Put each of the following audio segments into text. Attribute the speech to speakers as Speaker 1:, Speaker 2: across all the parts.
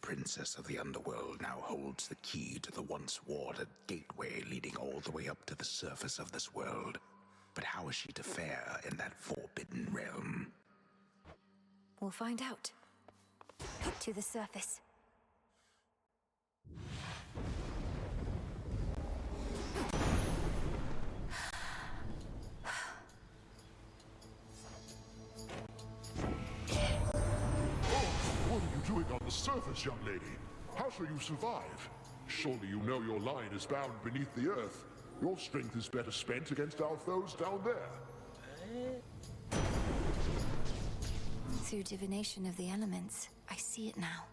Speaker 1: princess of the underworld now holds the key to the once warded gateway leading all the way up to the surface of this world. But how is she to fare in that forbidden realm?
Speaker 2: We'll find out. To the surface.
Speaker 3: What are you doing on the surface, young lady? How shall you survive? Surely you know your line is bound beneath the earth. Your strength is better spent against our foes down there.
Speaker 2: Through divination of the elements, I see it now.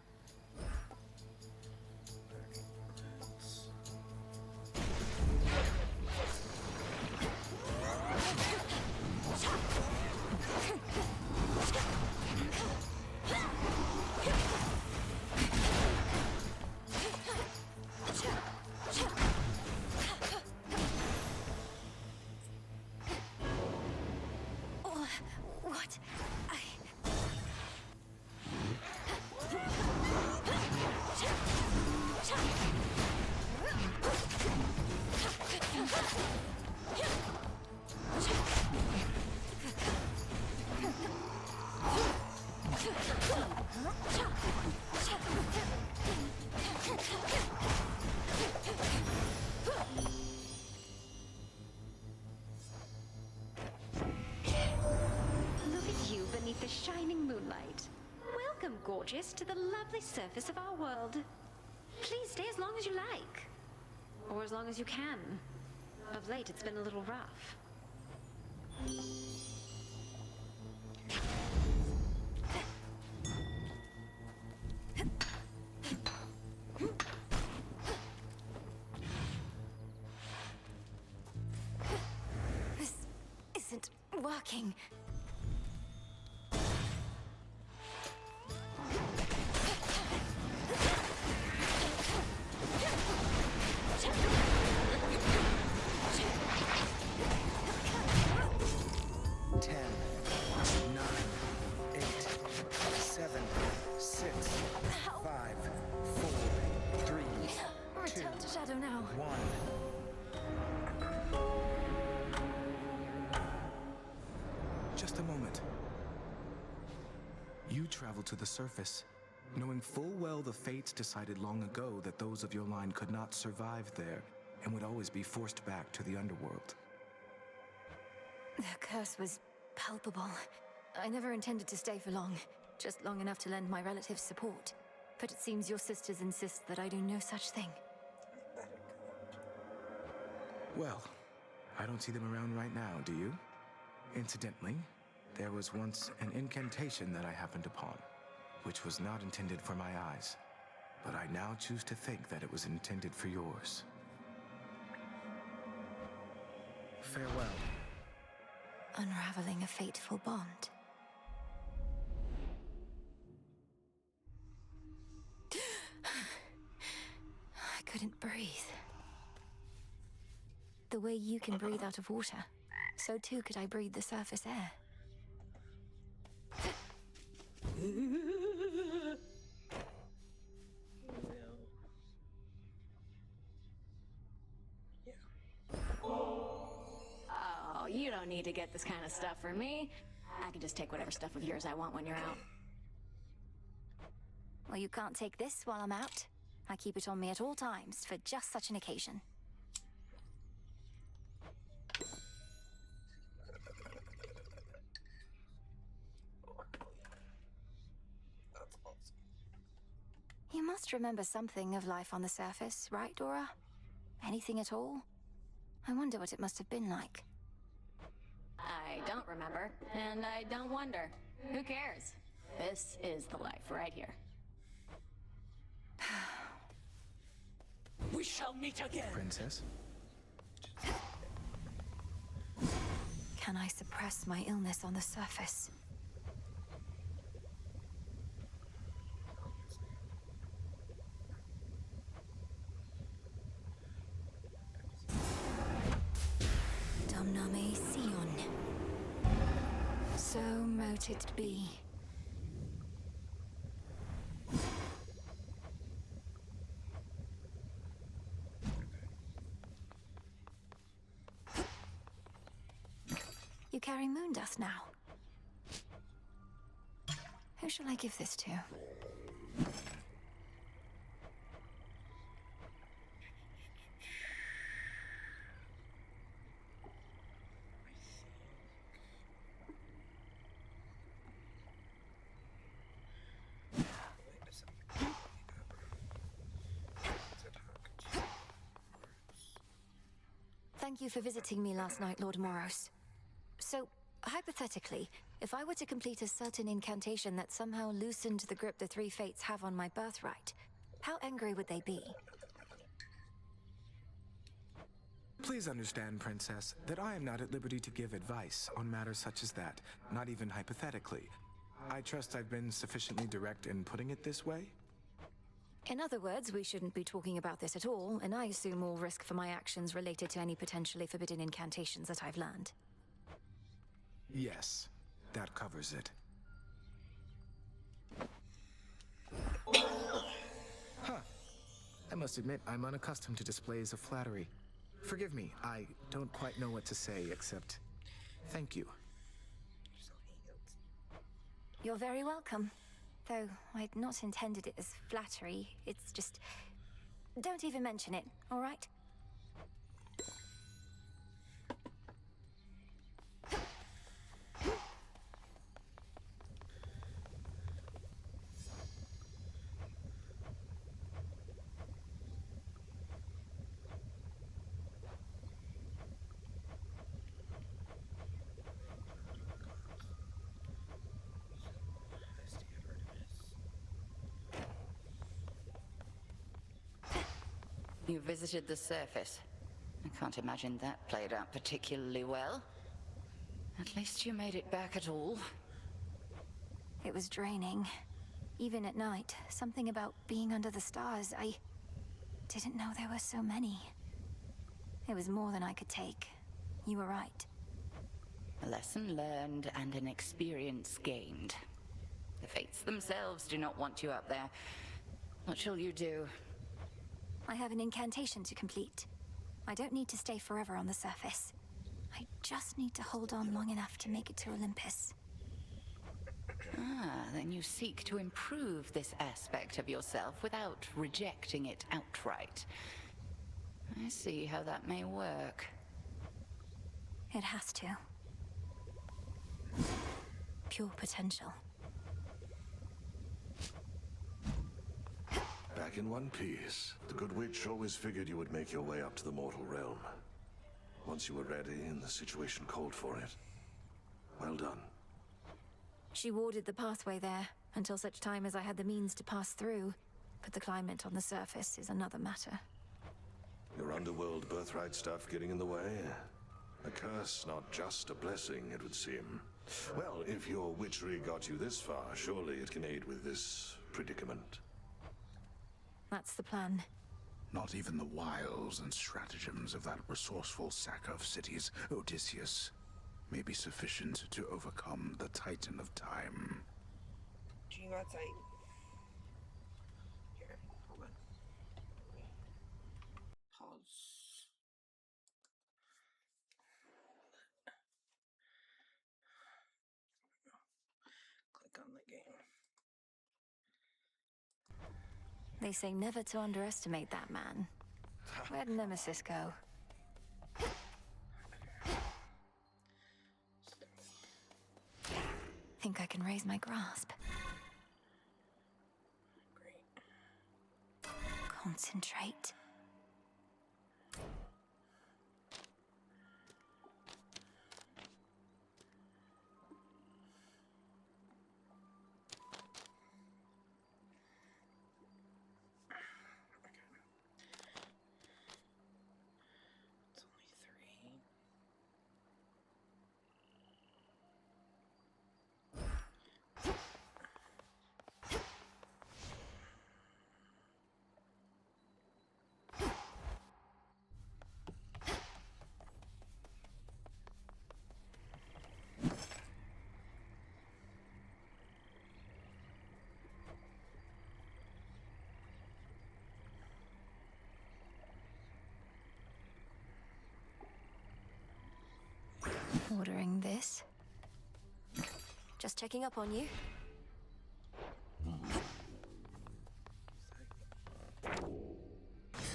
Speaker 2: What?
Speaker 4: Look at you beneath the shining moonlight. Welcome, gorgeous, to the lovely surface of our world. Please stay as long as you like. Or as long as you can. Of late, it's been a little rough.
Speaker 2: This isn't working. Return to Shadow now.
Speaker 5: Just a moment. You travel to the surface, knowing full well the fates decided long ago that those of your line could not survive there and would always be forced back to the underworld.
Speaker 2: The curse was palpable. I never intended to stay for long, just long enough to lend my relatives support. But it seems your sisters insist that I do no such thing.
Speaker 5: Well, I don't see them around right now, do you? Incidentally, there was once an incantation that I happened upon, which was not intended for my eyes, but I now choose to think that it was intended for yours. Farewell.
Speaker 2: Unraveling a fateful bond. I couldn't breathe. The way you can breathe out of water, so too could I breathe the surface air.
Speaker 4: Oh, you don't need to get this kind of stuff from me. I can just take whatever stuff of yours I want when you're out.
Speaker 2: Well, you can't take this while I'm out. I keep it on me at all times for just such an occasion. You must remember something of life on the surface, right, Dora? Anything at all? I wonder what it must have been like.
Speaker 4: I don't remember, and I don't wonder. Who cares? This is the life right here.
Speaker 6: We shall meet again.
Speaker 5: Princess?
Speaker 2: Can I suppress my illness on the surface? Domname Sion. So mote it be. You carry moon dust now. Who shall I give this to? Thank you for visiting me last night, Lord Moros. So, hypothetically, if I were to complete a certain incantation that somehow loosened the grip the three fates have on my birthright, how angry would they be?
Speaker 5: Please understand, Princess, that I am not at liberty to give advice on matters such as that, not even hypothetically. I trust I've been sufficiently direct in putting it this way?
Speaker 2: In other words, we shouldn't be talking about this at all, and I assume all risk for my actions related to any potentially forbidden incantations that I've learned.
Speaker 5: Yes, that covers it. Huh. I must admit, I'm unaccustomed to displays of flattery. Forgive me, I don't quite know what to say except thank you.
Speaker 2: You're very welcome. Though I'd not intended it as flattery, it's just... Don't even mention it, all right?
Speaker 7: You visited the surface. I can't imagine that played out particularly well. At least you made it back at all.
Speaker 2: It was draining. Even at night, something about being under the stars, I didn't know there were so many. It was more than I could take. You were right.
Speaker 7: A lesson learned and an experience gained. The fates themselves do not want you up there. What shall you do?
Speaker 2: I have an incantation to complete. I don't need to stay forever on the surface. I just need to hold on long enough to make it to Olympus.
Speaker 7: Ah, then you seek to improve this aspect of yourself without rejecting it outright. I see how that may work.
Speaker 2: It has to. Pure potential.
Speaker 8: Back in one piece. The Good Witch always figured you would make your way up to the mortal realm. Once you were ready and the situation called for it. Well done.
Speaker 2: She warded the pathway there, until such time as I had the means to pass through. But the climate on the surface is another matter.
Speaker 8: Your underworld birthright stuff getting in the way? A curse, not just a blessing, it would seem. Well, if your witchery got you this far, surely it can aid with this predicament.
Speaker 2: That's the plan.
Speaker 1: Not even the wiles and stratagems of that resourceful sacker of cities, Odysseus, may be sufficient to overcome the Titan of Time.
Speaker 9: Do you got sight? Here, hold on. Pause. Click on the game.
Speaker 2: They say never to underestimate that man. Where'd Nemesis go? Think I can raise my grasp.
Speaker 9: Great.
Speaker 2: Concentrate.
Speaker 9: It's only 3.
Speaker 2: Just checking up on you.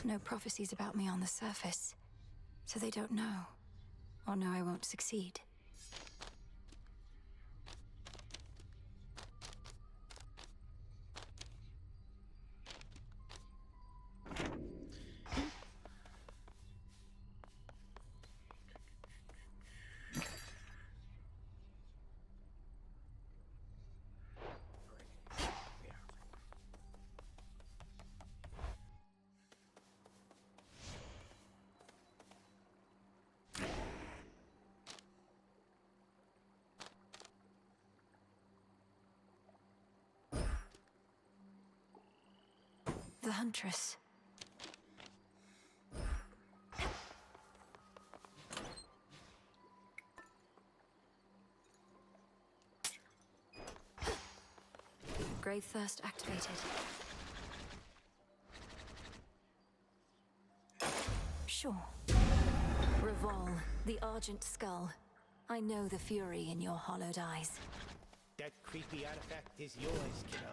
Speaker 2: No prophecies about me on the surface, so they don't know, or know I won't succeed. The Huntress. Grave Thirst activated. Sure. Revol, the Argent Skull. I know the fury in your hollowed eyes.
Speaker 10: That creepy artifact is yours, kiddo.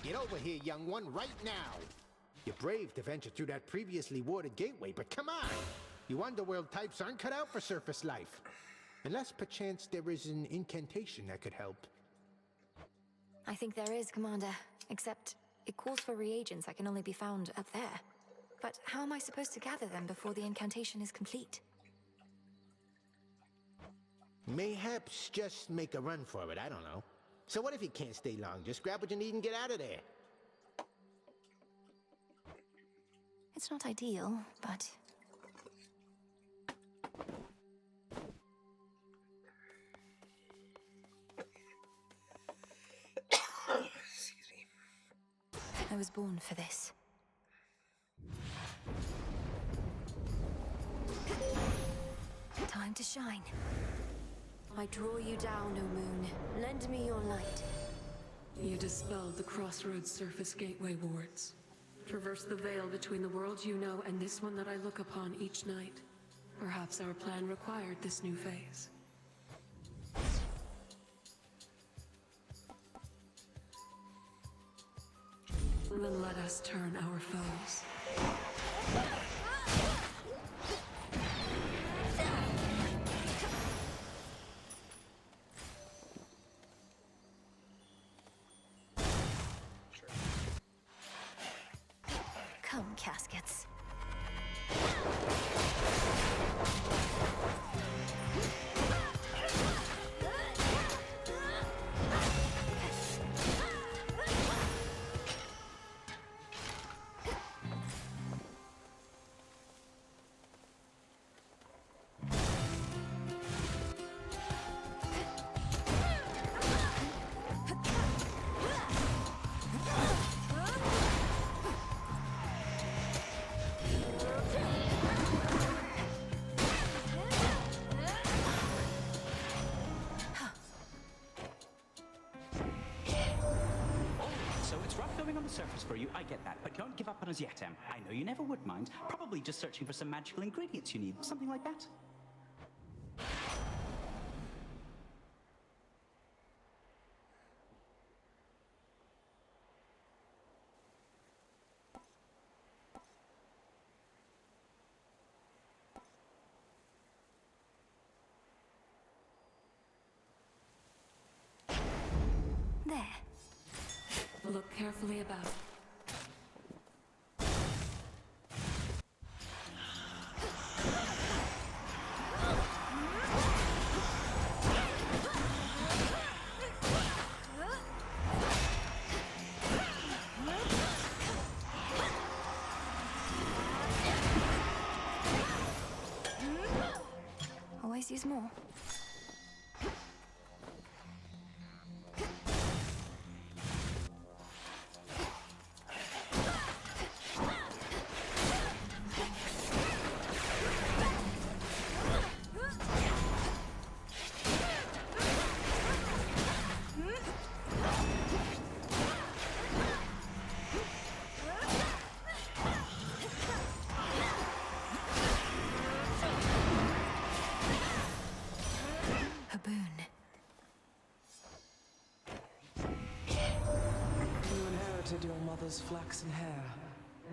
Speaker 10: Get over here, young one, right now! You're brave to venture through that previously warded gateway, but come on! You underworld types aren't cut out for surface life. Unless perchance there is an incantation that could help.
Speaker 2: I think there is, Commander. Except, it calls for reagents that can only be found up there. But how am I supposed to gather them before the incantation is complete?
Speaker 10: Mayhaps just make a run for it, I don't know. So what if you can't stay long? Just grab what you need and get out of there.
Speaker 2: It's not ideal, but...
Speaker 9: Excuse me.
Speaker 2: I was born for this. Time to shine. I draw you down, O moon. Lend me your light.
Speaker 11: You dispelled the Crossroads Surface Gateway wards. Traversed the veil between the world you know and this one that I look upon each night. Perhaps our plan required this new phase. Then let us turn our foes.
Speaker 2: Come, caskets.
Speaker 12: Surface for you, I get that, but don't give up on us yet, Em. I know you never would mind. Probably just searching for some magical ingredients you need, something like that.
Speaker 2: There.
Speaker 11: Look carefully about.
Speaker 2: Always use more.
Speaker 13: coveted your mother's flaxen hair,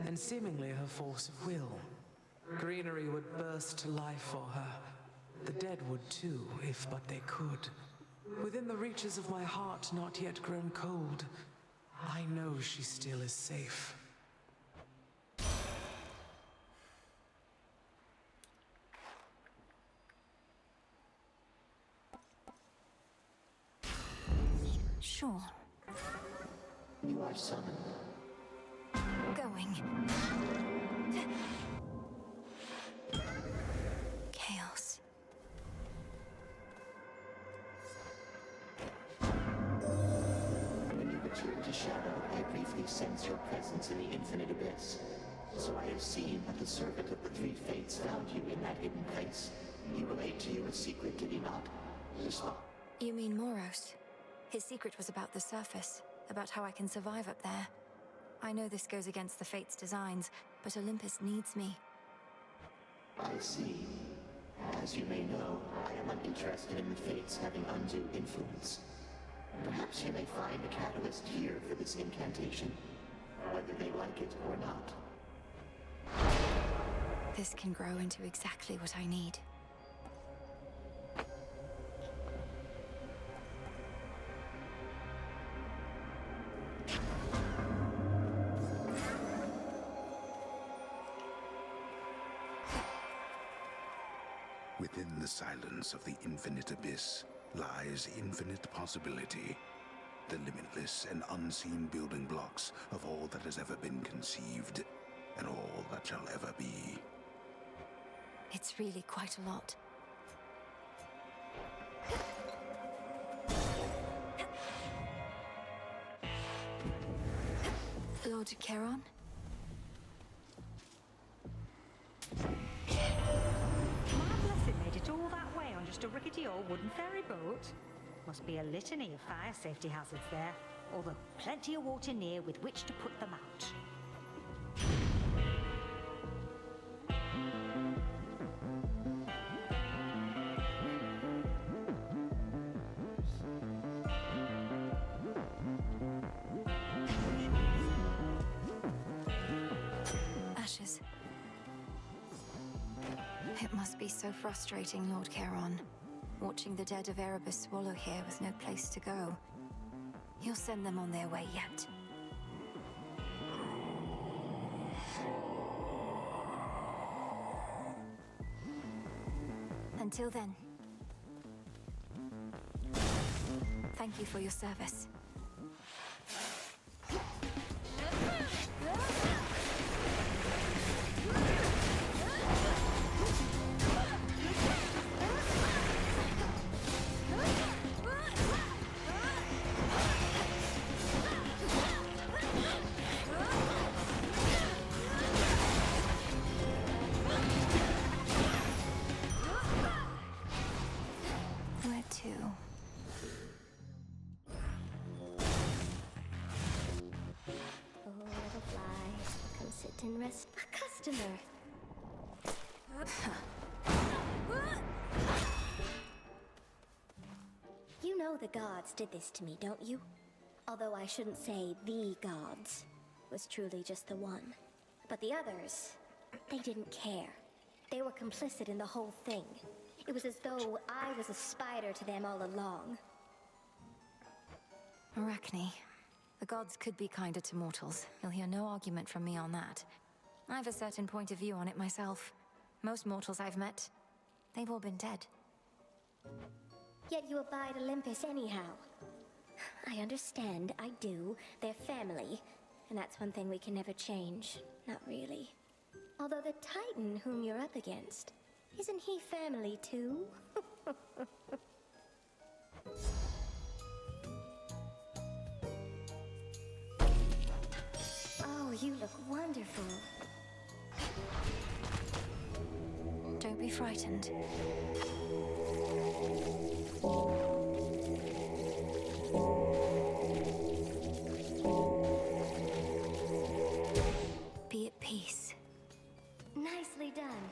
Speaker 13: and seemingly her force of will. Greenery would burst to life for her. The dead would too, if but they could. Within the reaches of my heart not yet grown cold, I know she still is safe.
Speaker 2: Sure.
Speaker 14: You are summoned.
Speaker 2: Going. Chaos.
Speaker 14: When you return to Shadow, I briefly sense your presence in the infinite abyss. So I have seen that the servant of the three fates found you in that hidden place. He relayed to you a secret, did he not? Respond.
Speaker 2: You mean Moros? His secret was about the surface, about how I can survive up there. I know this goes against the Fates' designs, but Olympus needs me.
Speaker 14: I see. As you may know, I am uninterested in the Fates having undue influence. Perhaps you may find a catalyst here for this incantation, whether they like it or not.
Speaker 2: This can grow into exactly what I need.
Speaker 1: Within the silence of the infinite abyss lies infinite possibility. The limitless and unseen building blocks of all that has ever been conceived, and all that shall ever be.
Speaker 2: It's really quite a lot. Lord Charon?
Speaker 15: Made it all that way on just a rickety old wooden ferry boat? Must be a litany of fire safety hazards there, although plenty of water near with which to put them out.
Speaker 2: Ashes. It must be so frustrating, Lord Charon, watching the dead of Erebus swallow here with no place to go. You'll send them on their way yet. Until then, thank you for your service.
Speaker 4: And rest a customer. You know the gods did this to me, don't you? Although I shouldn't say the gods. It was truly just the one. But the others, they didn't care. They were complicit in the whole thing. It was as though I was a spider to them all along.
Speaker 2: Arachne. The gods could be kinder to mortals. You'll hear no argument from me on that. I have a certain point of view on it myself. Most mortals I've met, they've all been dead.
Speaker 4: Yet you abide Olympus anyhow. I understand, I do. They're family. And that's one thing we can never change. Not really. Although the Titan whom you're up against, isn't he family too? Oh, you look wonderful.
Speaker 2: Don't be frightened. Be at peace.
Speaker 4: Nicely done.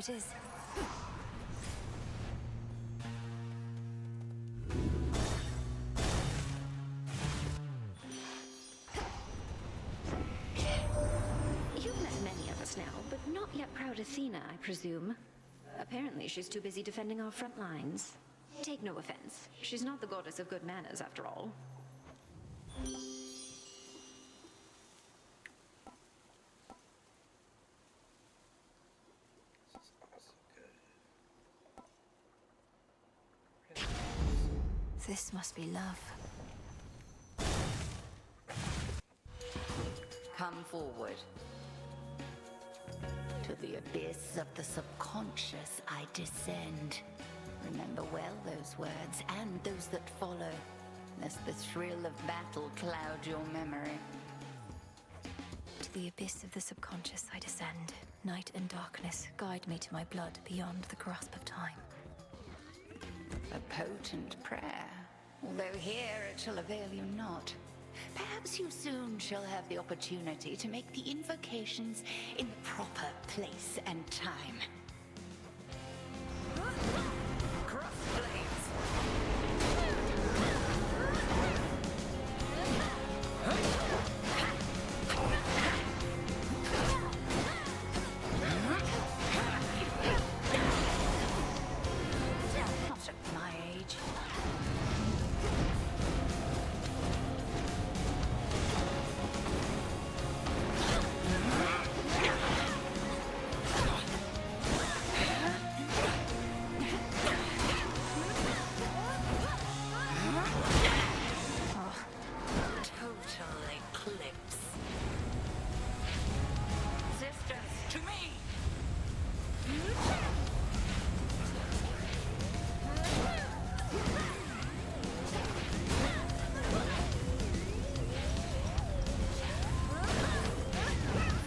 Speaker 2: it is.
Speaker 4: You've met many of us now, but not yet proud Athena, I presume. Apparently, she's too busy defending our front lines. Take no offense. She's not the goddess of good manners, after all.
Speaker 2: This must be love.
Speaker 7: Come forward. To the abyss of the subconscious I descend. Remember well those words, and those that follow, lest the thrill of battle cloud your memory.
Speaker 2: To the abyss of the subconscious I descend. Night and darkness guide me to my blood beyond the grasp of time.
Speaker 7: A potent prayer, although here it shall avail you not. Perhaps you soon shall have the opportunity to make the invocations in the proper place and time. Not at my age. Total eclipse. Sisters, to me!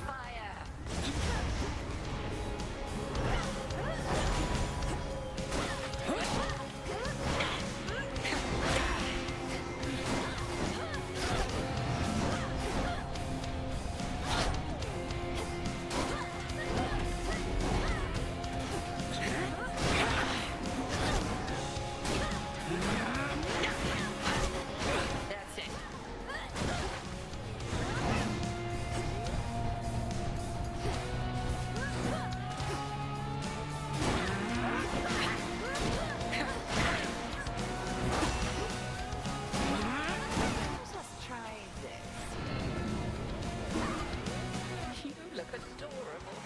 Speaker 7: Fire! That's it. Let's try this. You look adorable.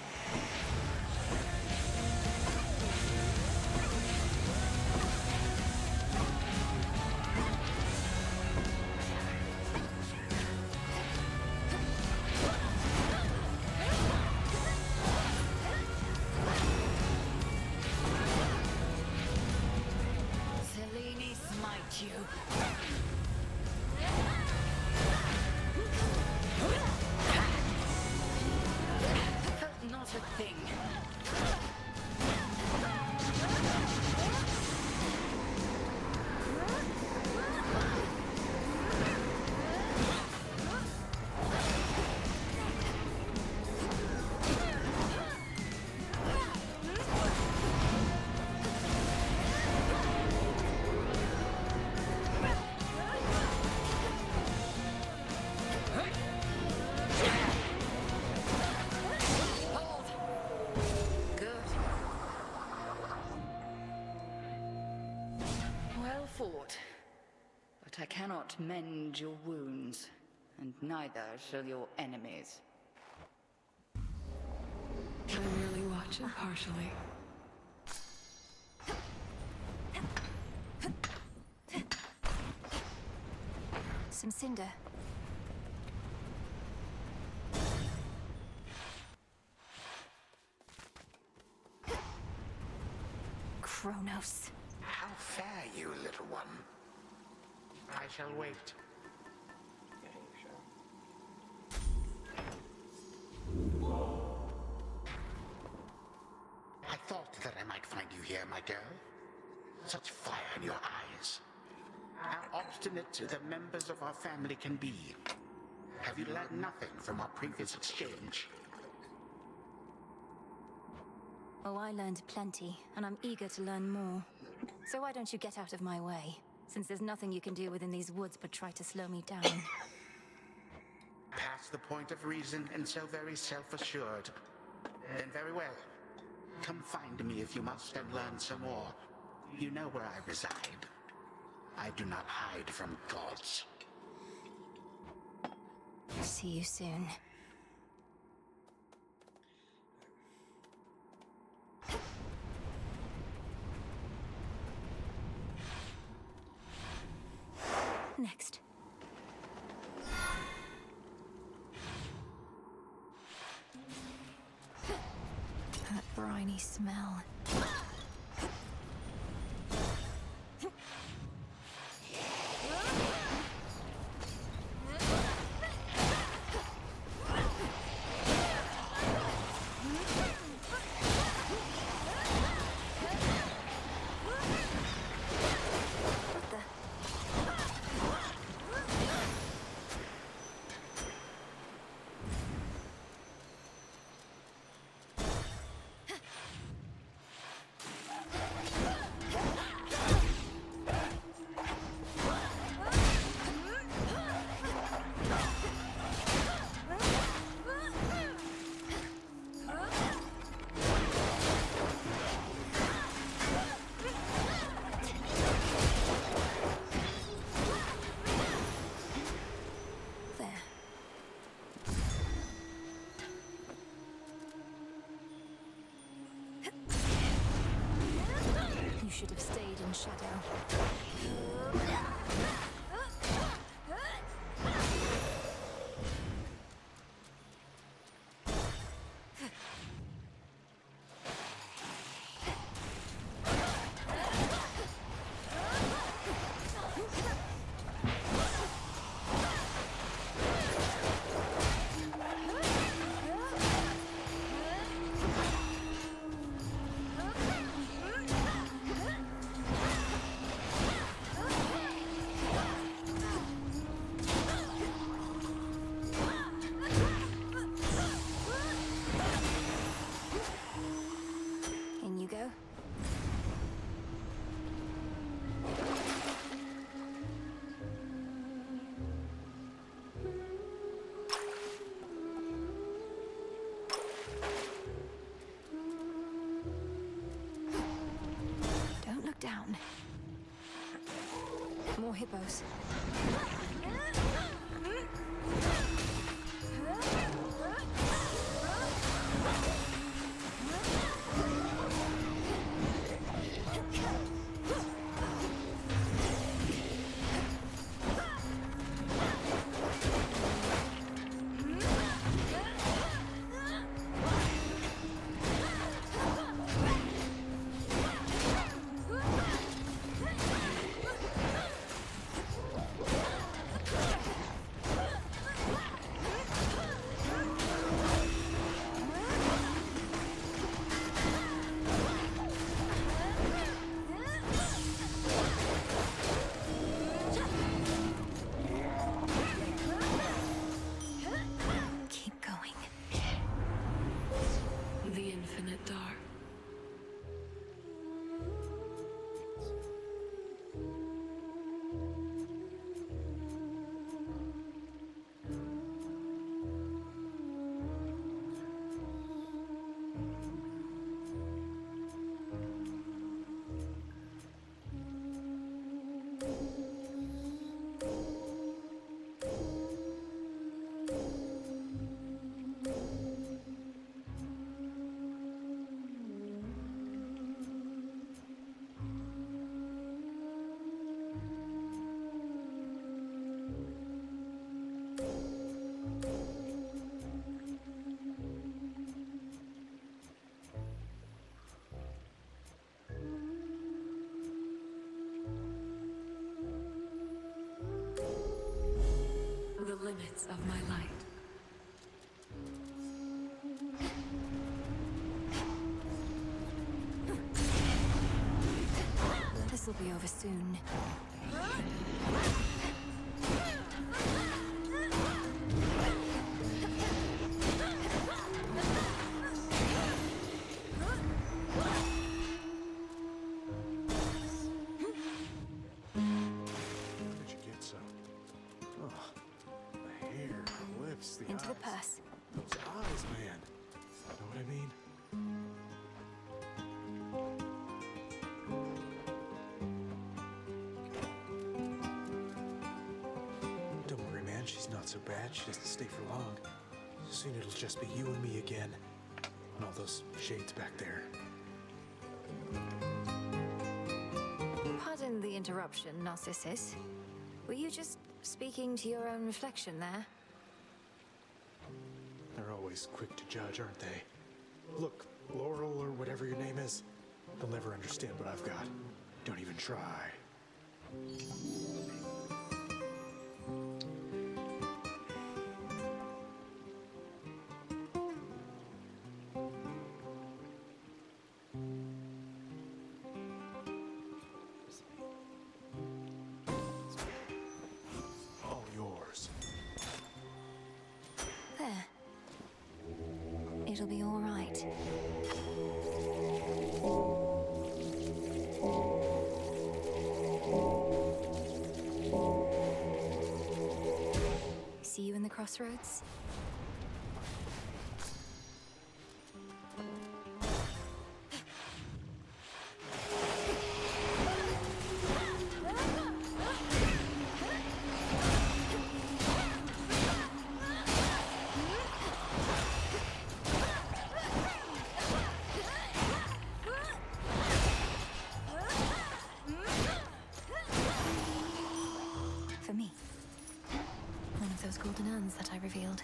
Speaker 7: Selene, smite you. Felt not a thing. Hold! Good. Well fought. But I cannot mend your wounds, and neither shall your enemies.
Speaker 11: I merely watch it partially.
Speaker 2: Some cinder. Kronos.
Speaker 16: How fare you, little one? I shall wait. I thought that I might find you here, my girl. Such fire in your eyes. How obstinate the members of our family can be. Have you learned nothing from our previous exchange?
Speaker 2: Oh, I learned plenty, and I'm eager to learn more. So why don't you get out of my way, since there's nothing you can do within these woods but try to slow me down.
Speaker 16: Past the point of reason and so very self-assured. Then very well. Come find me if you must and learn some more. You know where I reside. I do not hide from gods.
Speaker 2: See you soon. Next. That briny smell. Should have stayed in shadow. Down. More hippos.
Speaker 11: The limits of my light.
Speaker 2: This'll be over soon. us.
Speaker 5: Those eyes, man. Know what I mean? Don't worry, man. She's not so bad. She doesn't stay for long. Soon it'll just be you and me again. And all those shades back there.
Speaker 2: Pardon the interruption, Narcissus. Were you just speaking to your own reflection there?
Speaker 5: They're always quick to judge, aren't they? Look, Laurel or whatever your name is, they'll never understand what I've got. Don't even try. All yours.
Speaker 2: There. It'll be all right. See you in the crossroads? For me. One of those golden urns that I revealed.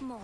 Speaker 2: More.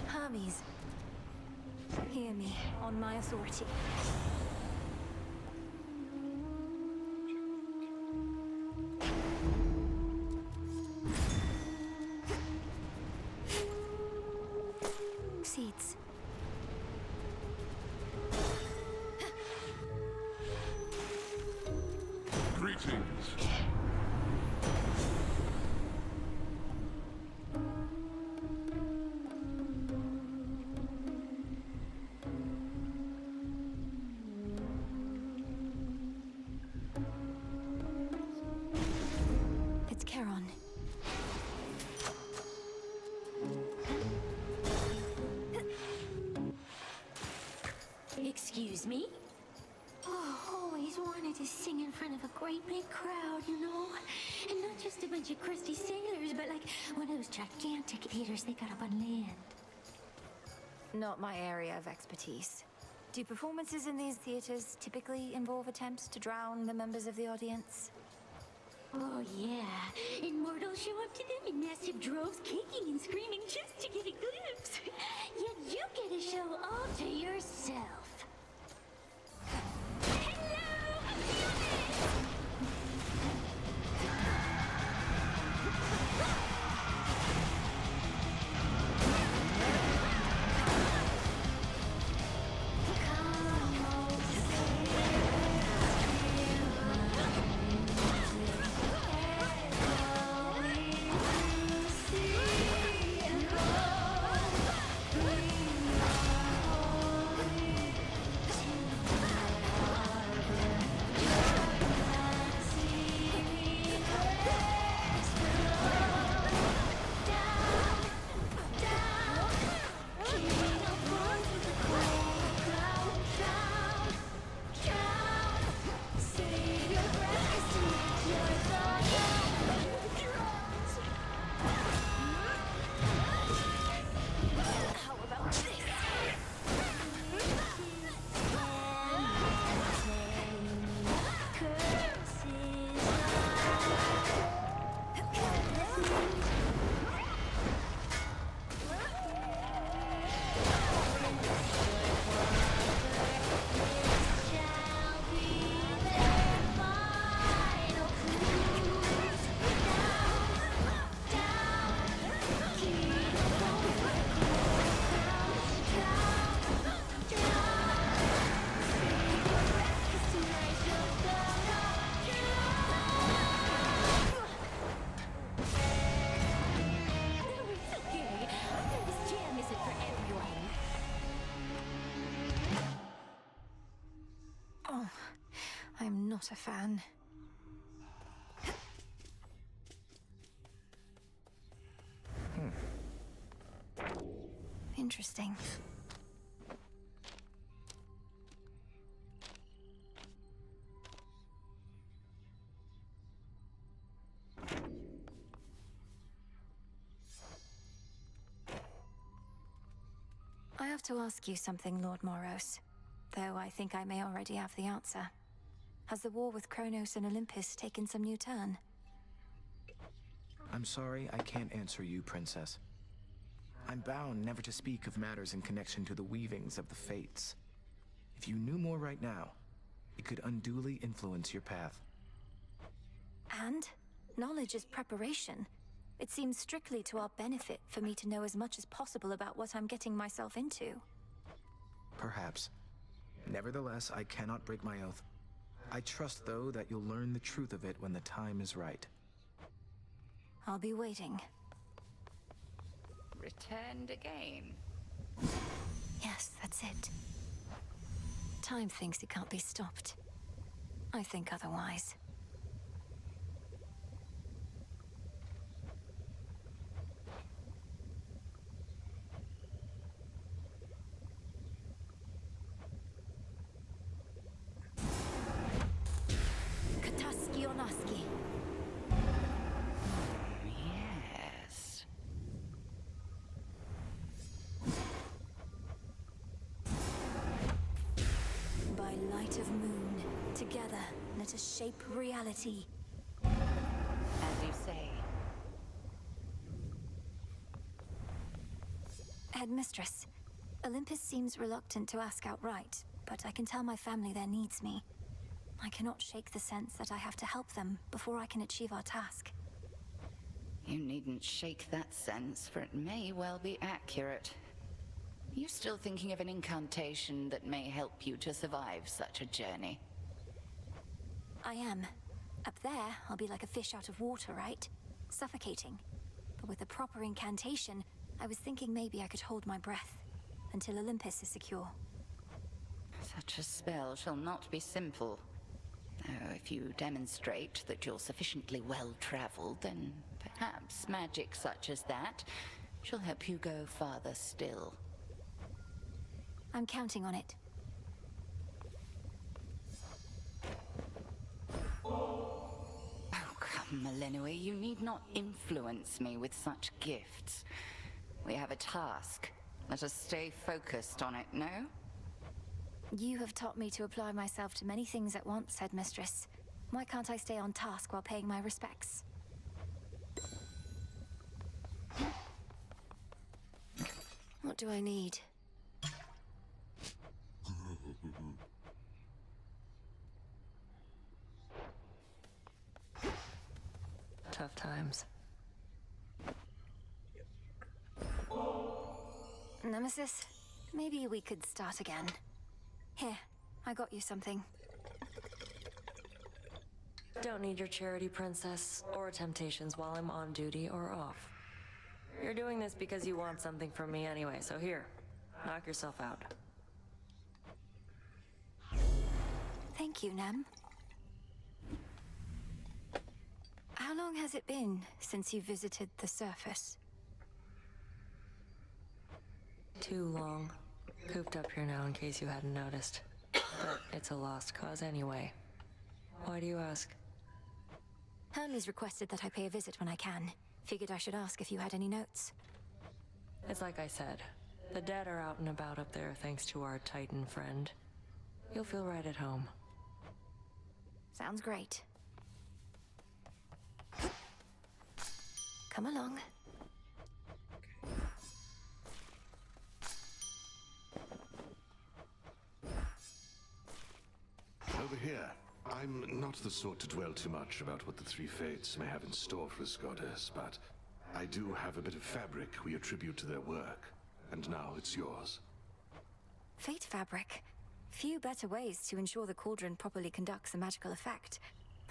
Speaker 2: Hermes, hear me on my authority. Seeds.
Speaker 3: Greetings.
Speaker 2: It's Charon.
Speaker 4: Excuse me? Oh, always wanted to sing in front of a great big crowd, you know? And not just a bunch of crusty sailors, but like one of those gigantic theaters they got up on land.
Speaker 2: Not my area of expertise. Do performances in these theaters typically involve attempts to drown the members of the audience?
Speaker 4: Oh, yeah. And mortals show up to them in massive droves, kicking and screaming just to get a glimpse. Yet you get a show all to yourself.
Speaker 2: Oh, I'm not a fan. Interesting. I have to ask you something, Lord Moros. Though I think I may already have the answer. Has the war with Kronos and Olympus taken some new turn?
Speaker 5: I'm sorry I can't answer you, Princess. I'm bound never to speak of matters in connection to the weavings of the fates. If you knew more right now, it could unduly influence your path.
Speaker 2: And knowledge is preparation. It seems strictly to our benefit for me to know as much as possible about what I'm getting myself into.
Speaker 5: Perhaps. Nevertheless, I cannot break my oath. I trust, though, that you'll learn the truth of it when the time is right.
Speaker 2: I'll be waiting.
Speaker 7: Returned again.
Speaker 2: Yes, that's it. Time thinks it can't be stopped. I think otherwise. Kataski-Onaski.
Speaker 7: Yes.
Speaker 2: By light of moon, together, let us shape reality.
Speaker 7: As you say.
Speaker 2: Headmistress, Olympus seems reluctant to ask outright, but I can tell my family there needs me. I cannot shake the sense that I have to help them before I can achieve our task.
Speaker 7: You needn't shake that sense, for it may well be accurate. You still thinking of an incantation that may help you to survive such a journey?
Speaker 2: I am. Up there, I'll be like a fish out of water, right? Suffocating. But with a proper incantation, I was thinking maybe I could hold my breath until Olympus is secure.
Speaker 7: Such a spell shall not be simple. Though if you demonstrate that you're sufficiently well-traveled, then perhaps magic such as that shall help you go farther still.
Speaker 2: I'm counting on it.
Speaker 7: Oh, come, Melenui, you need not influence me with such gifts. We have a task. Let us stay focused on it, no?
Speaker 2: You have taught me to apply myself to many things at once, Headmistress. Why can't I stay on task while paying my respects? What do I need?
Speaker 11: Tough times.
Speaker 2: Nemesis, maybe we could start again. Here, I got you something.
Speaker 11: Don't need your charity, Princess, or temptations while I'm on duty or off. You're doing this because you want something from me anyway, so here, knock yourself out.
Speaker 2: Thank you, Nem. How long has it been since you visited the surface?
Speaker 11: Too long. Cooped up here now in case you hadn't noticed. But it's a lost cause anyway. Why do you ask?
Speaker 2: Hermes requested that I pay a visit when I can. Figured I should ask if you had any notes.
Speaker 11: It's like I said. The dead are out and about up there thanks to our Titan friend. You'll feel right at home.
Speaker 2: Sounds great. Come along.
Speaker 8: Over here. I'm not the sort to dwell too much about what the three fates may have in store for us, goddess, but I do have a bit of fabric we attribute to their work, and now it's yours.
Speaker 2: Fate fabric. Few better ways to ensure the cauldron properly conducts a magical effect.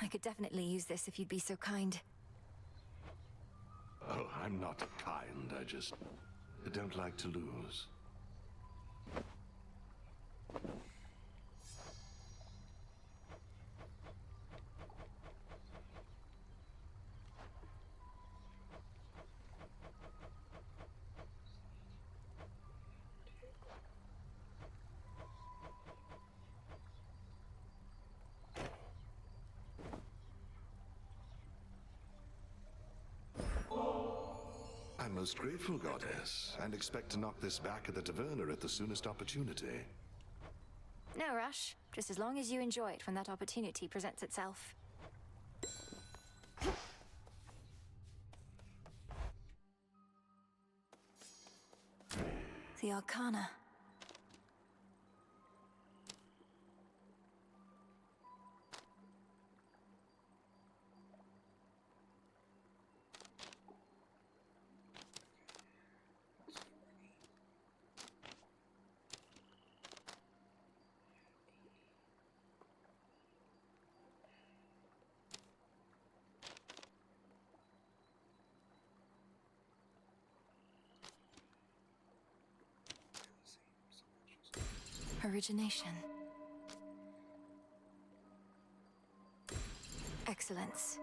Speaker 2: I could definitely use this if you'd be so kind.
Speaker 8: Oh, I'm not kind, I don't like to lose. most grateful, Goddess, and expect to knock this back at the Taverna at the soonest opportunity.
Speaker 2: No rush. Just as long as you enjoy it when that opportunity presents itself. The Arcana. Origination. Excellence.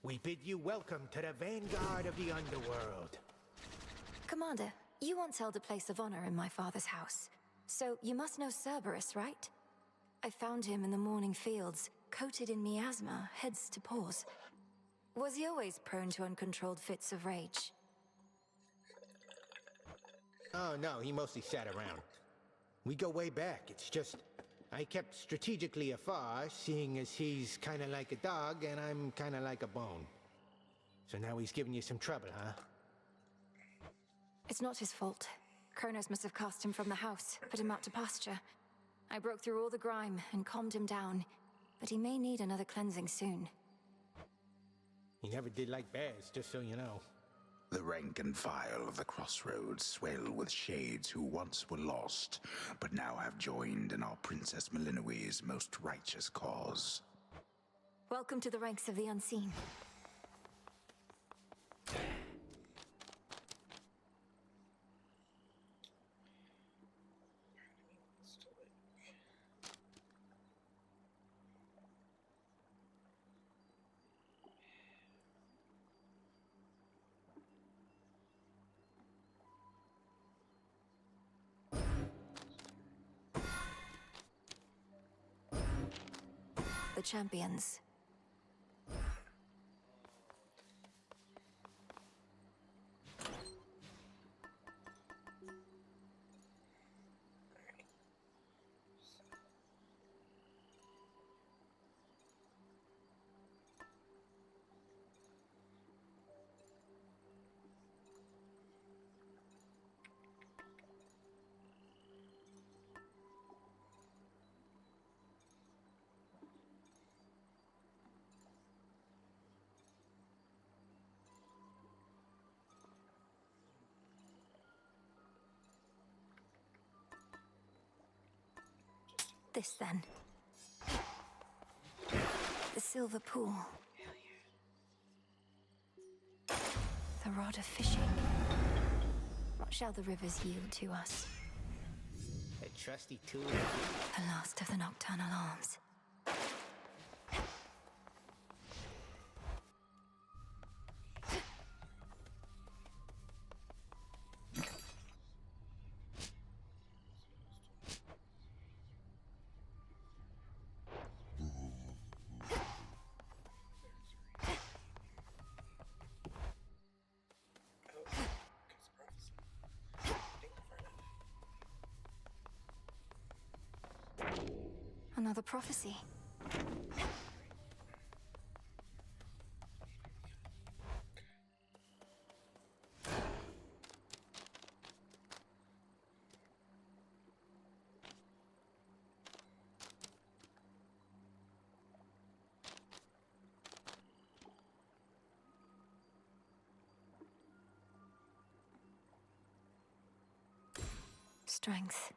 Speaker 10: We bid you welcome to the vanguard of the underworld.
Speaker 2: Commander, you once held a place of honor in my father's house. So you must know Cerberus, right? I found him in the morning fields, coated in miasma, heads to paws. Was he always prone to uncontrolled fits of rage?
Speaker 10: Oh, no, he mostly sat around. We go way back. It's just, I kept strategically afar, seeing as he's kinda like a dog and I'm kinda like a bone. So now he's giving you some trouble, huh?
Speaker 2: It's not his fault. Kronos must have cast him from the house, put him out to pasture. I broke through all the grime and calmed him down, but he may need another cleansing soon.
Speaker 10: He never did like bears, just so you know.
Speaker 1: The rank and file of the Crossroads swell with shades who once were lost, but now have joined in our Princess Melinoe's most righteous cause.
Speaker 2: Welcome to the ranks of the unseen. The champions. This then. The silver pool. The rod of fishing. What shall the rivers yield to us?
Speaker 10: A trusty tool.
Speaker 2: The last of the nocturnal arms. Another prophecy. Strength.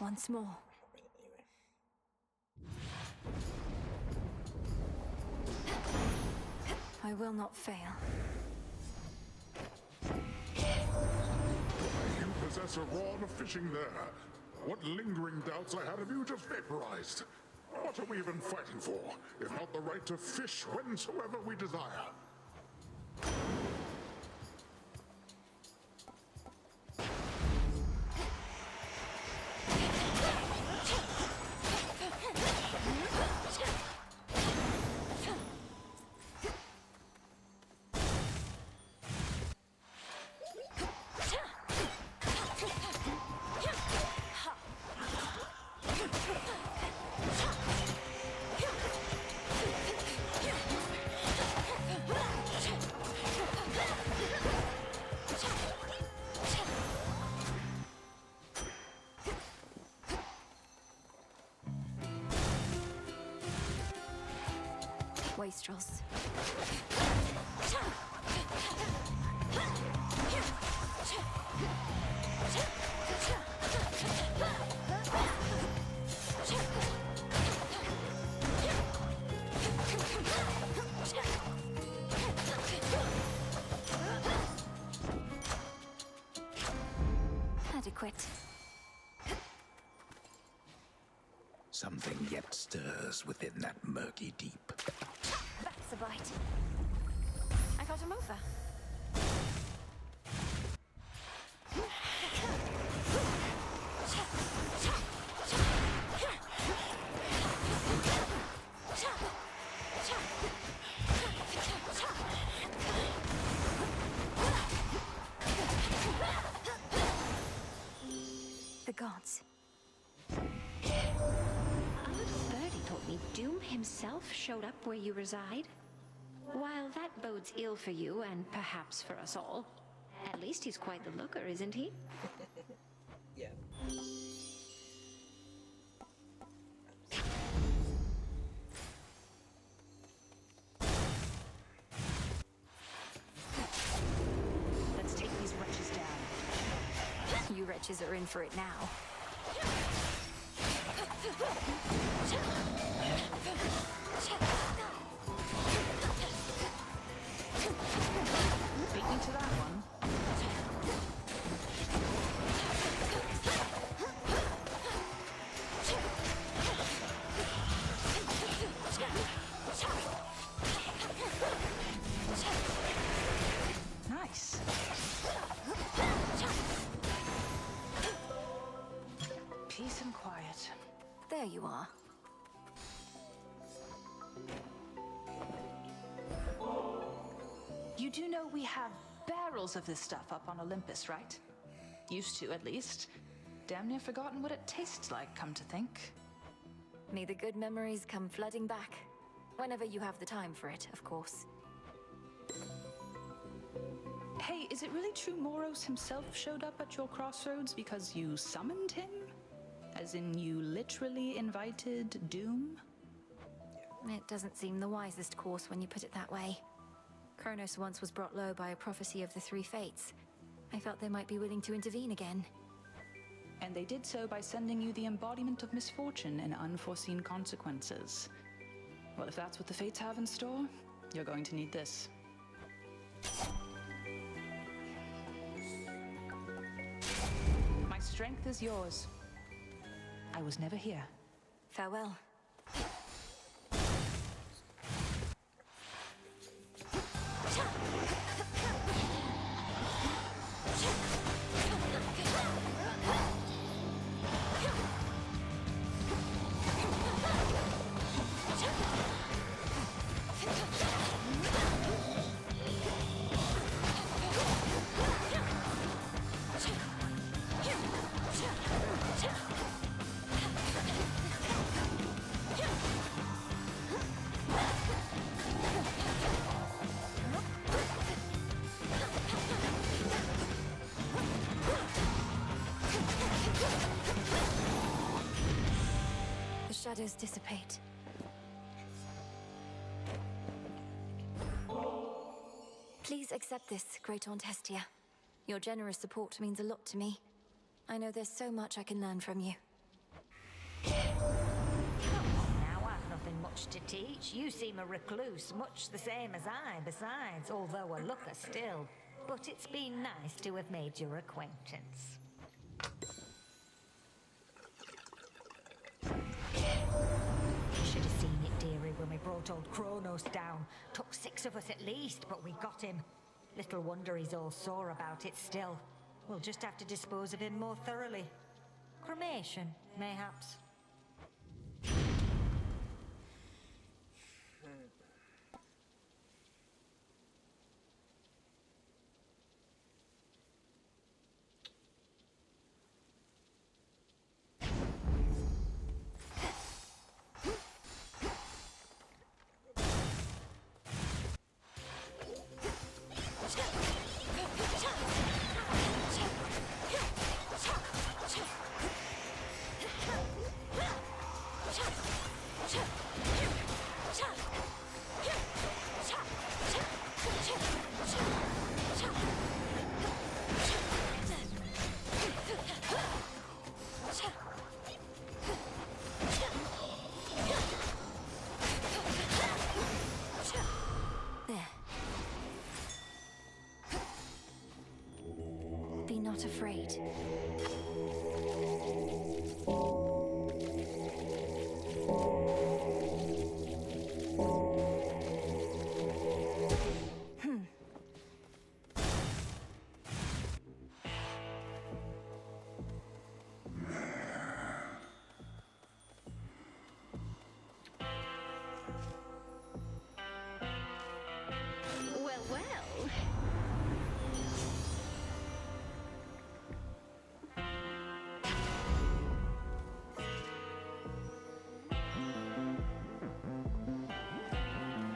Speaker 2: Once more. I will not fail.
Speaker 3: You possess a rod of fishing there. What lingering doubts I had of you just vaporized. What are we even fighting for, if not the right to fish whensoever we desire?
Speaker 2: Wastrels. Adequate.
Speaker 1: Something yet stirs within that murky deep.
Speaker 2: That's a bite. I got him over. The gods.
Speaker 4: A little birdie told me Doom himself showed up where you reside. While that bodes ill for you, and perhaps for us all, at least he's quite the looker, isn't he?
Speaker 9: Yeah.
Speaker 15: Let's take these wretches down.
Speaker 2: You wretches are in for it now.
Speaker 13: Beat me to that one. Nice. Peace and quiet.
Speaker 2: There you are.
Speaker 13: You do know we have barrels of this stuff up on Olympus, right? Used to, at least. Damn near forgotten what it tastes like, come to think.
Speaker 2: May the good memories come flooding back. Whenever you have the time for it, of course.
Speaker 13: Hey, is it really true Moros himself showed up at your crossroads because you summoned him? As in, you literally invited Doom?
Speaker 2: It doesn't seem the wisest course when you put it that way. Kronos once was brought low by a prophecy of the three fates. I felt they might be willing to intervene again.
Speaker 13: And they did so by sending you the embodiment of misfortune and unforeseen consequences. Well, if that's what the fates have in store, you're going to need this. My strength is yours. I was never here.
Speaker 2: Farewell. The shadows dissipate. Please accept this, Great Aunt Hestia. Your generous support means a lot to me. I know there's so much I can learn from you.
Speaker 15: Now I've nothing much much to teach. You seem a recluse, much the same as I, besides, although a looker still. But it's been nice to have made your acquaintance. Should have seen it, dearie, when we brought old Kronos down. Took 6 of us at least, but we got him. Little wonder he's all sore about it still. We'll just have to dispose of him more thoroughly. Cremation, mayhaps.
Speaker 2: Be not afraid.
Speaker 4: Well, well.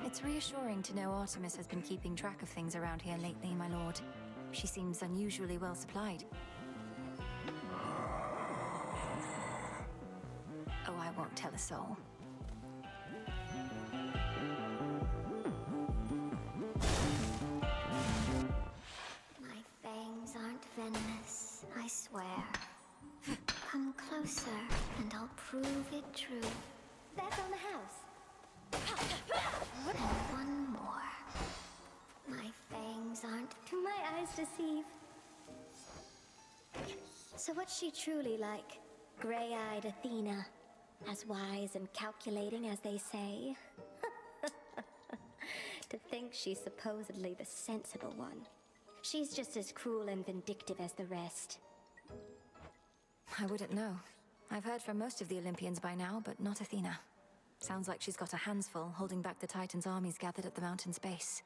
Speaker 2: It's reassuring to know Artemis has been keeping track of things around here lately, my lord. She seems unusually well supplied. Oh, I won't tell a soul.
Speaker 17: My fangs aren't venomous, I swear. Come closer, and I'll prove it true.
Speaker 4: That's on the house.
Speaker 17: And one more. My fangs aren't...
Speaker 4: Do my eyes deceive?
Speaker 17: So what's she truly like? Grey-eyed Athena? As wise and calculating as they say?
Speaker 4: To think she's supposedly the sensible one. She's just as cruel and vindictive as the rest.
Speaker 2: I wouldn't know. I've heard from most of the Olympians by now, but not Athena. Sounds like she's got her hands full, holding back the Titans' armies gathered at the mountain's base.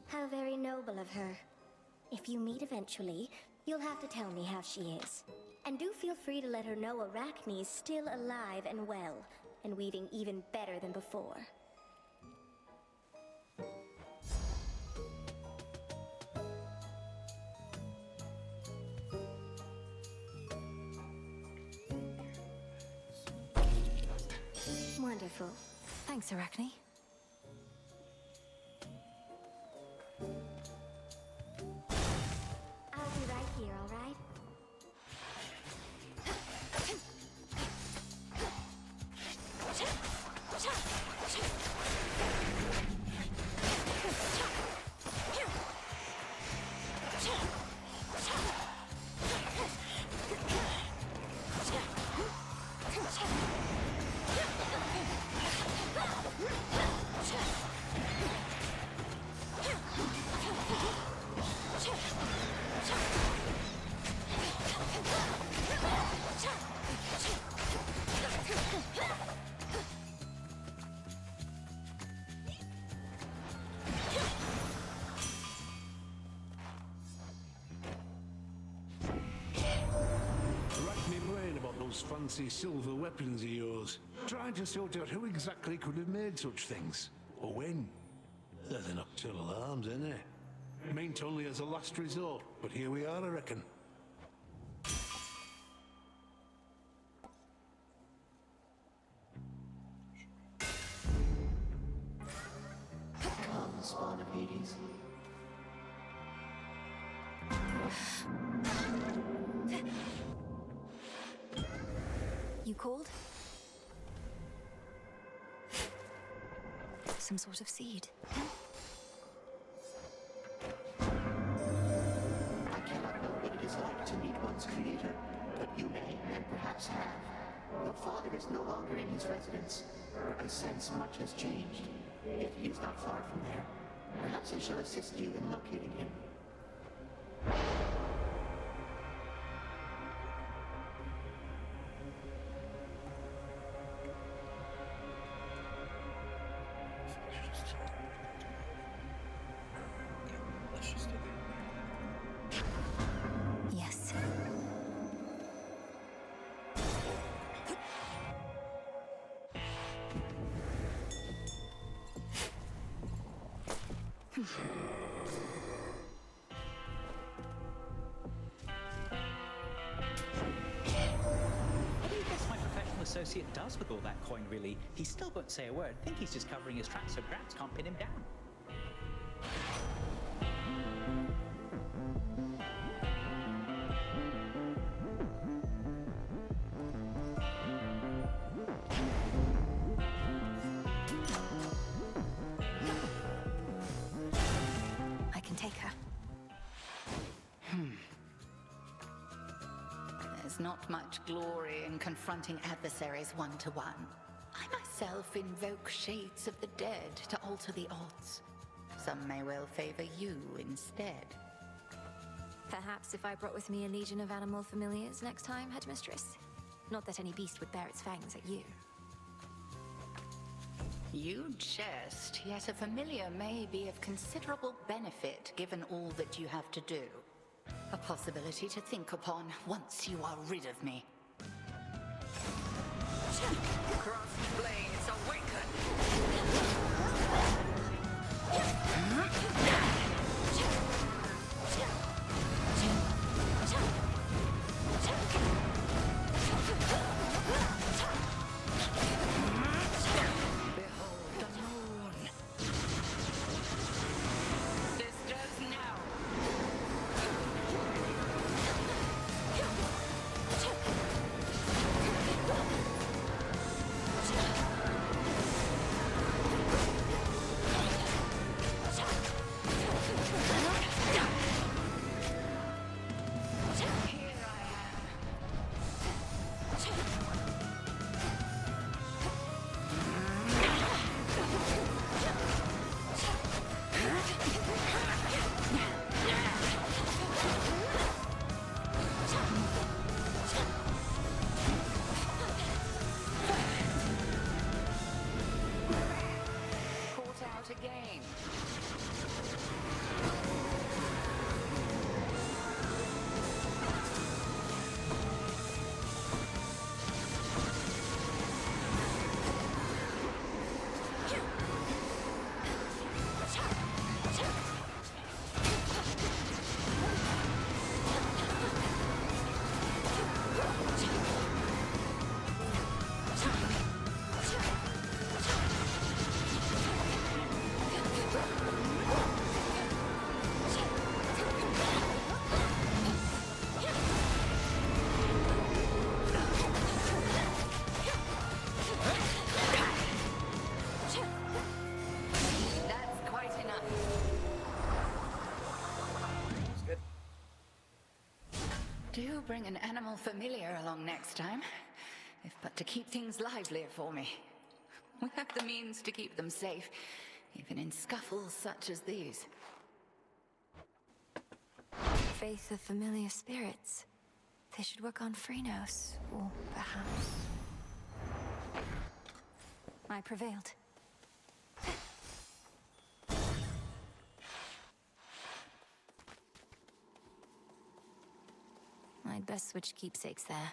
Speaker 17: How very noble of her. If you meet eventually, you'll have to tell me how she is. And do feel free to let her know Arachne's still alive and well, and weaving even better than before. Wonderful.
Speaker 2: Thanks, Arachne.
Speaker 17: I'll be right here, all right?
Speaker 18: Fancy silver weapons of yours. Trying to sort out who exactly could have made such things. Or when. They're the nocturnal alarms, ain't they? Meant only as a last resort, but here we are, I reckon.
Speaker 14: Come, spawn of Hades.
Speaker 2: You called? some sort of seed.
Speaker 14: I cannot know what it is like to meet one's creator, but you may, and perhaps have. Your father is no longer in his residence. I sense much has changed. Yet he is not far from there. Perhaps I shall assist you in locating him.
Speaker 2: Yes.
Speaker 12: What do you guess my professional associate does with all that coin, really? He still won't say a word. Think he's just covering his tracks so Gramps can't pin him down.
Speaker 2: I can take her.
Speaker 7: There's not much glory in confronting adversaries one-to-one. I myself invoke shades of the dead to alter the odds. Some may well favor you instead.
Speaker 2: Perhaps if I brought with me a legion of animal familiars next time, Headmistress. Not that any beast would bear its fangs at you.
Speaker 7: You jest, yet a familiar may be of considerable benefit given all that you have to do. A possibility to think upon once you are rid of me. Crossed blades awaken! Behold the moon! Sisters, now! Caught out again. That's quite enough. Do bring an animal familiar along next time, if but to keep things livelier for me. We have the means to keep them safe, even in scuffles such as these.
Speaker 2: Faith of familiar spirits. They should work on Phrenos, or perhaps... I prevailed. I'd best switch keepsakes there.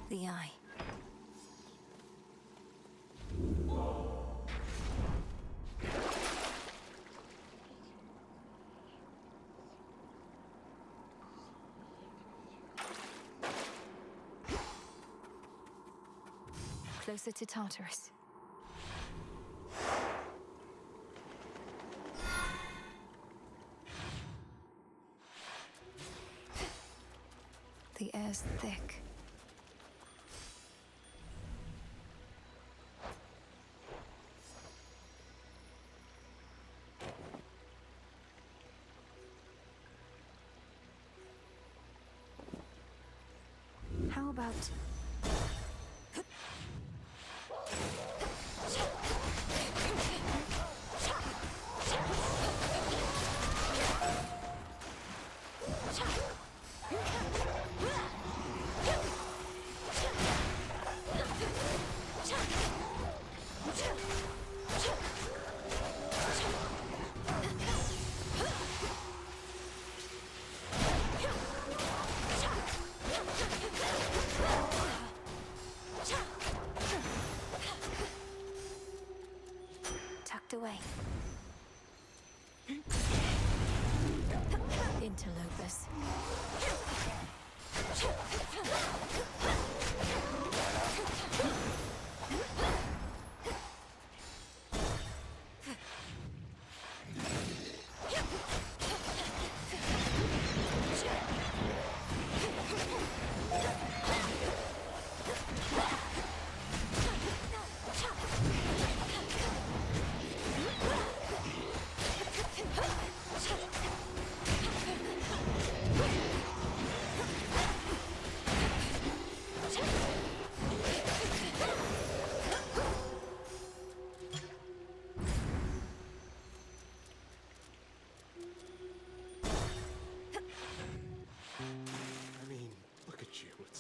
Speaker 2: The eye. closer to Tartarus. The air's thick. How about... tucked away. Interlopers.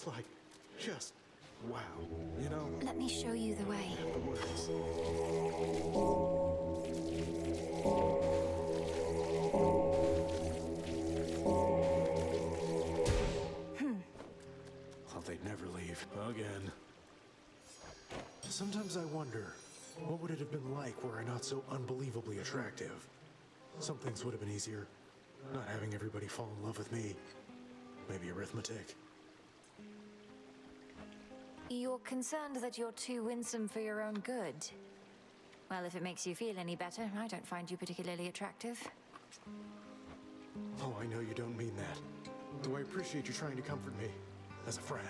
Speaker 5: Like, just wow, you know?
Speaker 2: Let me show you the way.
Speaker 5: The words. Thought they'd never leave. Again.
Speaker 19: Sometimes I wonder, what would it have been like were I not so unbelievably attractive? Some things would have been easier. Not having everybody fall in love with me. Maybe arithmetic.
Speaker 2: You're concerned that you're too winsome for your own good? Well, if it makes you feel any better, I don't find you particularly attractive.
Speaker 19: Oh, I know you don't mean that. Though I appreciate you trying to comfort me, as a friend.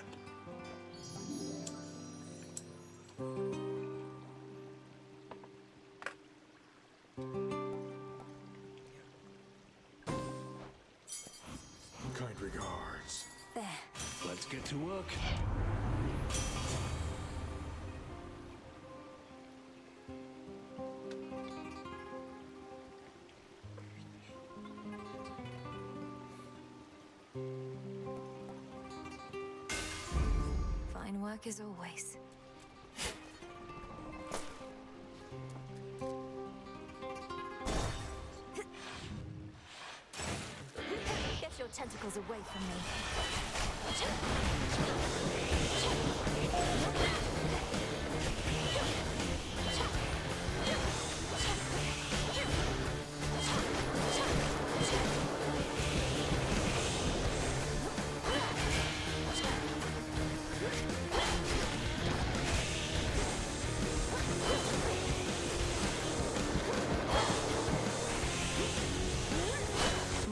Speaker 19: Kind regards.
Speaker 2: There.
Speaker 18: Let's get to work.
Speaker 2: Fine work as always. Get your tentacles away from me.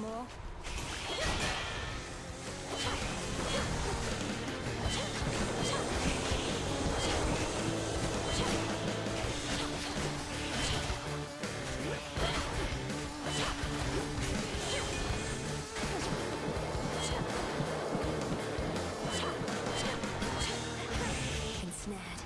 Speaker 2: More. Ensnared.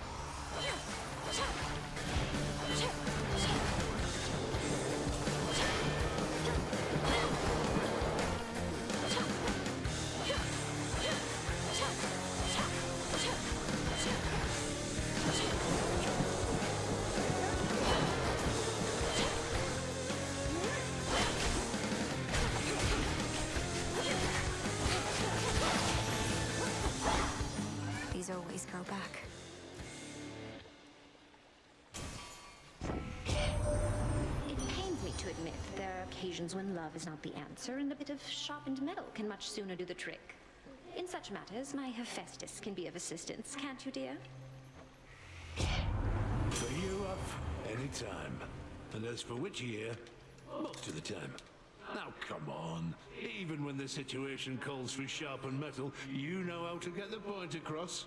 Speaker 2: These always go back.
Speaker 4: It pains me to admit there are occasions when love is not the answer, and a bit of sharpened metal can much sooner do the trick. In such matters, my Hephaestus can be of assistance, can't you, dear?
Speaker 18: For you, off any time. And as for Witchy here, most of the time. Now, come on. Even when the situation calls for sharpened metal, you know how to get the point across.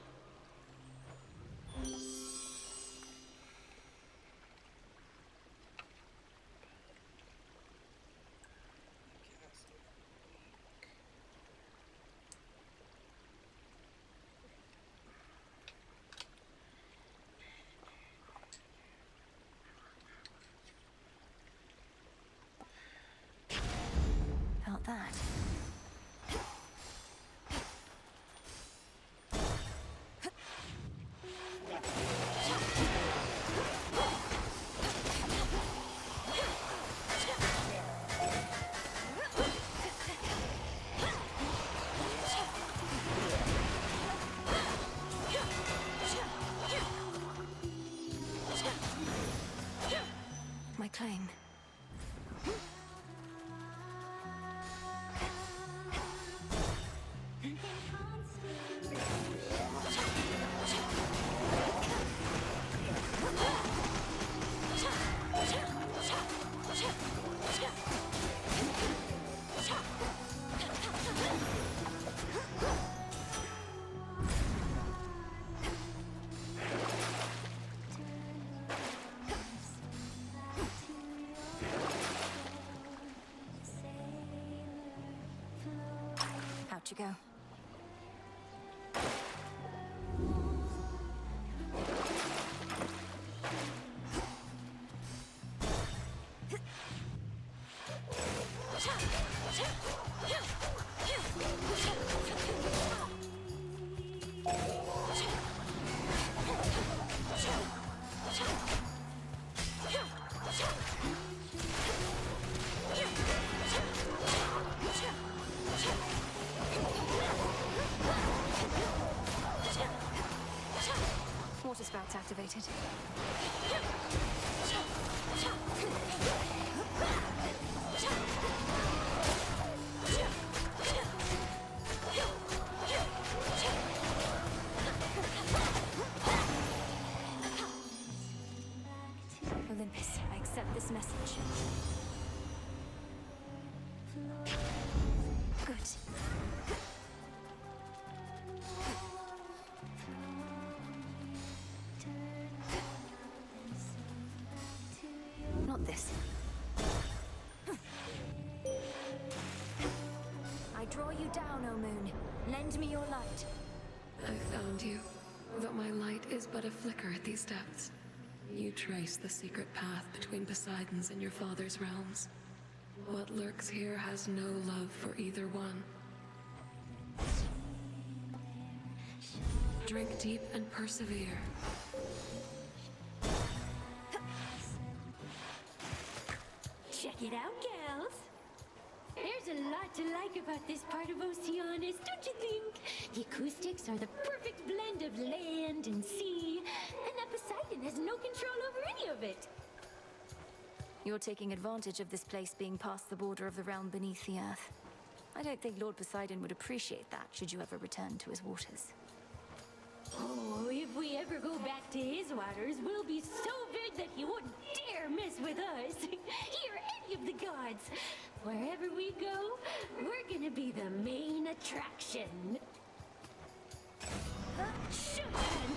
Speaker 2: Felt that. My claim. Out you go. Water spouts activated. Olympus, I accept this message. Good. Not this. I draw you down, O moon. Lend me your light.
Speaker 11: I found you, but my light is but a flicker at these depths. You trace the secret path between Poseidon's and your father's realms. What lurks here has no love for either one. Drink deep and persevere.
Speaker 4: Check it out, gals. There's a lot to like about this part of Oceanus, don't you think? The acoustics are the perfect blend of land and sea, and that Poseidon has no control over any of it.
Speaker 2: You're taking advantage of this place being past the border of the realm beneath the earth. I don't think Lord Poseidon would appreciate that should you ever return to his waters.
Speaker 4: Oh, if we ever go back to his waters, we'll be so big that he wouldn't dare mess with us. Or any of the gods. Wherever we go, we're gonna be the main attraction. Shoot them,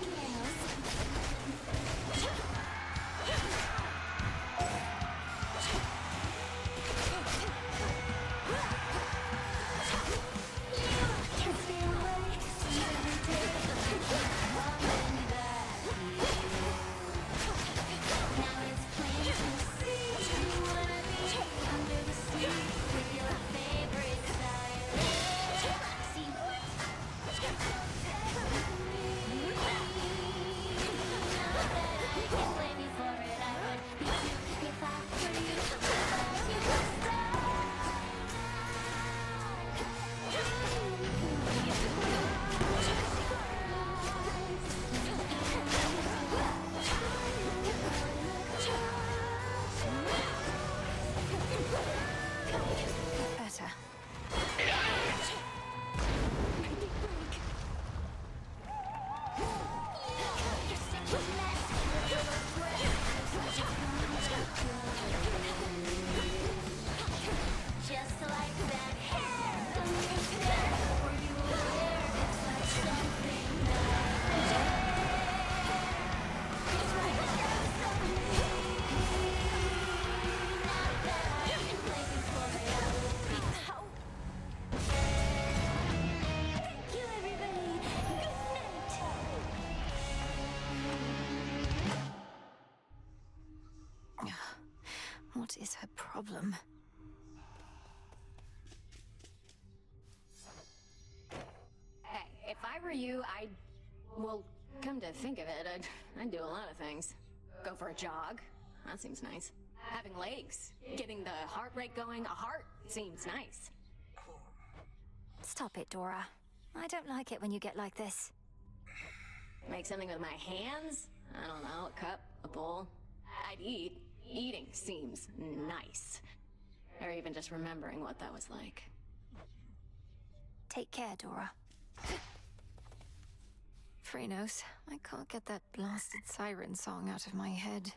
Speaker 2: What is her problem?
Speaker 20: Hey, if I were you, well, come to think of it, I'd do a lot of things. Go for a jog. That seems nice. Having legs. Getting the heart rate going. A heart seems nice.
Speaker 2: Stop it, Dora. I don't like it when you get like this.
Speaker 20: Make something with my hands? I don't know, a cup, a bowl. I'd eat. Eating seems nice. Or even just remembering what that was like.
Speaker 2: Take care, Dora. Phrenos, I can't get that blasted siren song out of my head.